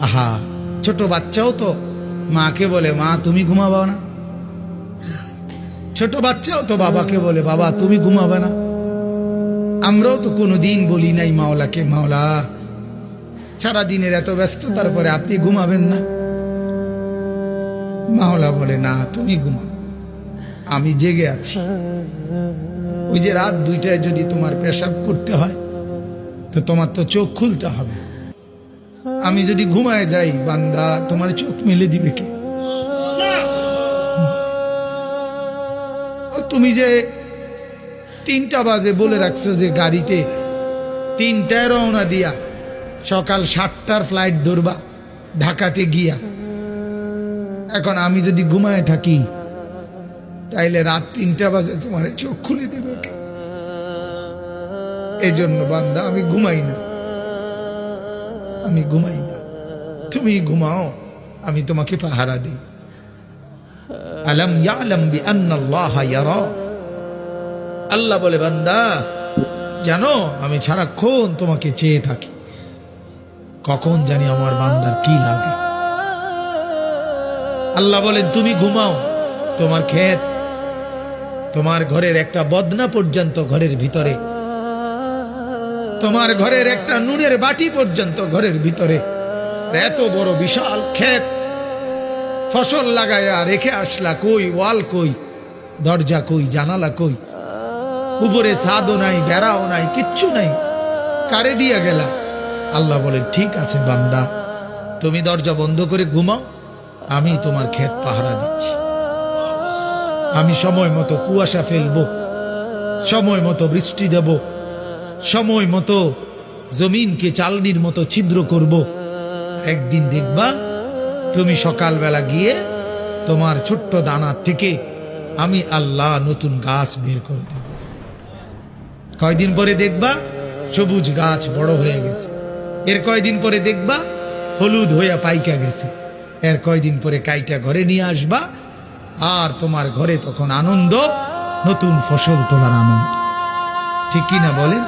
আহা, ছোট বাচ্চাও তো মাকে বলে মা তুমি ঘুমাবা না, ছোট বাচ্চাও তো বাবাকে বলে বাবা তুমি ঘুমাবে না। আমরাও তো কোনোদিন বলি নাই মাওলাকে মাওলা সারাদিনের এত ব্যস্ততার পরে আপনি ঘুমাবেন না। মাওলা বলে না তুমি ঘুমাও, আমি জেগে আছি। ওই যে রাত 2টায় যদি তোমার পেশাব করতে হয় তো তোমার তো চোখ খুলতে হবে। আমি যদি ঘুমায় যাই বান্দা তোমার চোখ মেলে দিবে কে? তুমি যে 3টা বাজে বলে রাখছো যে গাড়িতে 3টায় রওনা দিয়া সকাল 7টার ফ্লাইট ধরবা ঢাকাতে গিয়া, এখন আমি যদি ঘুমায় থাকি তাইলে রাত 3টা বাজে তোমার চোখ খুলে দিবে কে? এই জন্য বান্দা আমি ঘুমাই না, আমি ঘুমাই না, তুমি ঘুমাও, আমি তোমাকে পাহারা দিই। আলম ইয়ালাম বিআন্নাল্লাহ ইয়ারা, আল্লাহ বলে বান্দা জানো আমি সারাক্ষণ তোমাকে চেয়ে থাকি, কখন জানি আমার বান্দার কি লাগে। আল্লাহ বলেন তুমি ঘুমাও, তোমার ক্ষেত তোমার ঘরের একটা বদনা পর্যন্ত ঘরের ভিতরে, তোমার ঘরের একটা নুনের বাটি পর্যন্ত ঘরের ভিতরে, এত বড় বিশাল ক্ষেত ফসল লাগায়া রেখে আসলা, কই ওয়াল কই, দরজা কই, জানালা কই, উপরে ছাদও নাই, বেড়াও নাই, কিচ্ছু নাই, কারে দিয়া গেলা? আল্লাহ বলে ঠিক আছে বান্দা তুমি দরজা বন্ধ করে ঘুমাও, আমি তোমার ক্ষেত পাহারা দিচ্ছি। আমি সময় মতো কুয়াশা ফেলবো, সময় মতো বৃষ্টি দেব, সময় মতো জমিনকে চালনির মতো ছিদ্র করব। একদিন দেখবা তুমি সকালবেলা গিয়ে তোমার ছোট্ট দানা থেকে আমি আল্লাহ নতুন গাছ বের করে দেব। কয়দিন পরে দেখবা সবুজ গাছ বড় হয়ে গেছে, এর কয়দিন পরে দেখবা হলুদ হইয়া পাইকা গেছে, এর কয়দিন পরে কাইটা ঘরে নিয়ে আসবা, আর তোমার ঘরে তখন আনন্দ, নতুন ফসল তোলার আনন্দ। ঠিক কি না বলেন?